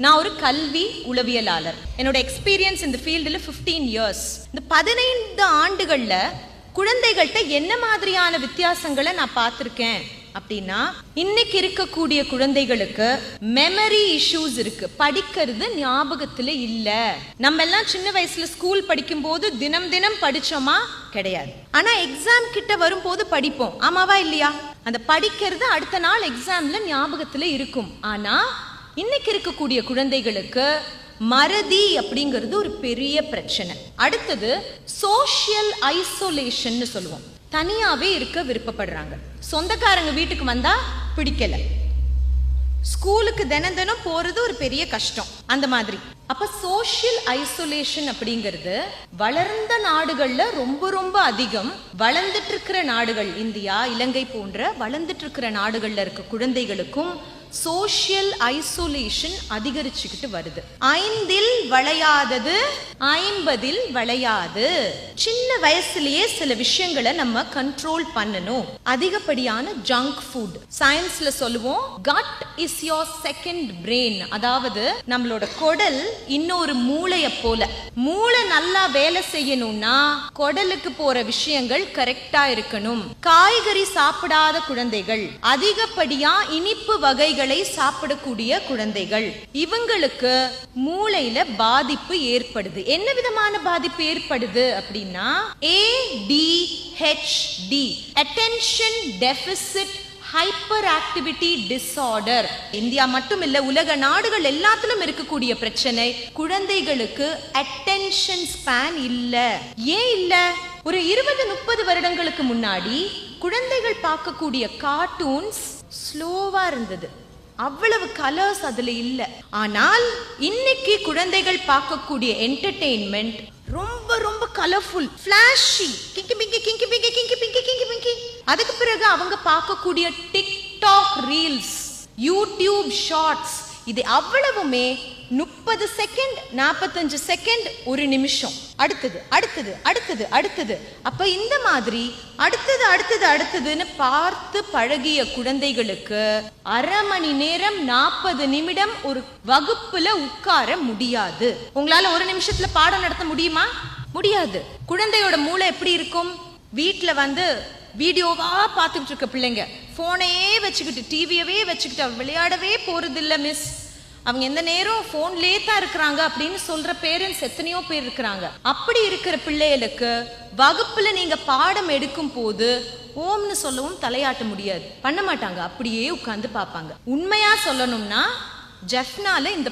நான் ஒரு கல்வி உளவியலாளர். என்னோட எக்ஸ்பீரியன்ஸ் இந்த ஃபீல்டில் 15 இயர்ஸ். இந்த 15 ஆண்டுகள்ல குழந்தைகள்கிட்ட என்ன மாதிரியான வித்தியாசங்களை நான் பார்த்துருக்கேன் அப்படின்னா, இன்னைக்கு இருக்கக்கூடிய குழந்தைகளுக்கு மெமரி இஷ்யூஸ் இருக்கு. படிக்கிறது ஞாபகத்துல இல்ல. நம்ம எல்லாம் சின்ன வயசுல ஸ்கூல் படிக்கும் போது தினம் தினம் படிச்சோமா? கிடையாது. ஆனா எக்ஸாம் கிட்ட வரும்போது படிப்போம், ஆமாவா இல்லையா? அந்த படிக்கிறது அடுத்த நாள் எக்ஸாம்ல ஞாபகத்துல இருக்கும். ஆனா இன்னைக்கு இருக்கக்கூடிய குழந்தைகளுக்கு மறதி அப்படிங்கிறது ஒரு பெரிய பிரச்சனை. அடுத்தது சோஷியல் ஐசோலேஷன் சொல்லுவோம். தனியாவே இருக்க விருப்பப்படுறாங்க. சொந்தக்காரங்க வீட்டுக்கு வந்தா பிடிக்கல. ஸ்கூலுக்கு தினம் தினம் போறது ஒரு பெரிய கஷ்டம். அந்த மாதிரி அப்ப சோஷியல் ஐசோலேஷன் அப்படிங்கிறது வளர்ந்த நாடுகள்ல ரொம்ப ரொம்ப அதிகம். வளர்ந்துட்டு இருக்கிற நாடுகள், இந்தியா, இலங்கை போன்ற வளர்ந்துட்டு இருக்கிற நாடுகள்ல இருக்க குழந்தைகளுக்கும் சோஷியல் ஐசோலேஷன் அதிகரிச்சுக்கிட்டு வருது. 5 வளையாதது 50 வளையாது. சின்ன வயசுலயே சில விஷயங்களை நம்ம கண்ட்ரோல் பண்ணணும். அதிகப்படியான ஜங்க் ஃபுட், சயின்ஸ்ல சொல்லுவோம் cut is your second brain. அதாவது நம்மளோட குடல் இன்னொரு மூளைய போல. மூளை நல்லா வேலை செய்யணும்னா குடலுக்கு போற விஷயங்கள் கரெக்டா இருக்கணும். காய்கறி சாப்பிடாத குழந்தைகள், அதிகப்படியா இனிப்பு வகைகள் சாப்பிடக்கூடிய குழந்தைகள், இவங்களுக்கு மூளையில பாதிப்பு ஏற்படுது. என்ன விதமான பாதிப்பு ஏற்படுது அப்படின்னா ADHD, Attention Deficit Hyperactivity Disorder. India மட்டும் இல்ல, உலக நாடுகள் எல்லாத்திலும் இருக்கக்கூடிய பிரச்சனை. குழந்தைகளுக்கு அட்டென்ஷன் ஸ்பேன் இல்ல. ஏன் இல்ல? ஒரு 20-30 வருடங்களுக்கு முன்னாடி குழந்தைகள் பார்க்கக்கூடிய கார்ட்டூன்ஸ் ஸ்லோவா இருந்தது. அவ்வளவு கலர்ஸ் அதுல இல்ல. ஆனால் இன்னைக்கு குழந்தைகள் பார்க்கக்கூடிய என்டர்டெயின்மெண்ட் ரொம்ப ரொம்ப கலர்ஃபுல், ஃபிளாஷி, கிங்கி பிங்கி கிங்கி பிங்கி கிங்கி பிங்கி கிங்கி பிங்கி. அதுக்கு பிறகு அவங்க பார்க்கக்கூடிய டிக்டாக் ரீல்ஸ், யூடியூப் ஷார்ட்ஸ், இது அவ்வளவுமே 30 செகண்ட், 45 செகண்ட், ஒரு நிமிஷம், அடுத்தது அடுத்தது அடுத்தது அடுத்தது. அப்ப இந்த மாதிரி அடுத்தது அடுத்தது அடுத்ததுன்னு பார்த்து பழகிய குழந்தைகளுக்கு அரை மணி நேரம் 40 நிமிடம் ஒரு வகுப்புல உட்கார முடியாது. உங்களால ஒரு நிமிஷத்துல பாடம் நடத்த முடியுமா? முடியாது. குழந்தையோட மூளை எப்படி இருக்கும்? வீட்டுல வீடியோவா பார்த்துக்கிட்டு இருக்க பிள்ளைங்க போனையே வச்சுக்கிட்டு, டிவியவே வச்சுக்கிட்டு விளையாடவே போறது இல்ல மிஸ், அவங்க எந்த நேரம் போன்லயே தான் இருக்கிறாங்க அப்படின்னு சொல்ற பேரண்ட்ஸ் எத்தனையோ பேர் இருக்கிறாங்க. அப்படி இருக்கிற பிள்ளைகளுக்கு வகுப்புல நீங்க பாடம் எடுக்கும் போது ஓம்னு சொல்லவும் தலையாட்ட முடியாது, பண்ண மாட்டாங்க, அப்படியே உட்கார்ந்து பார்ப்பாங்க. உண்மையா சொல்லணும்னா ஜெஃப்னால இந்த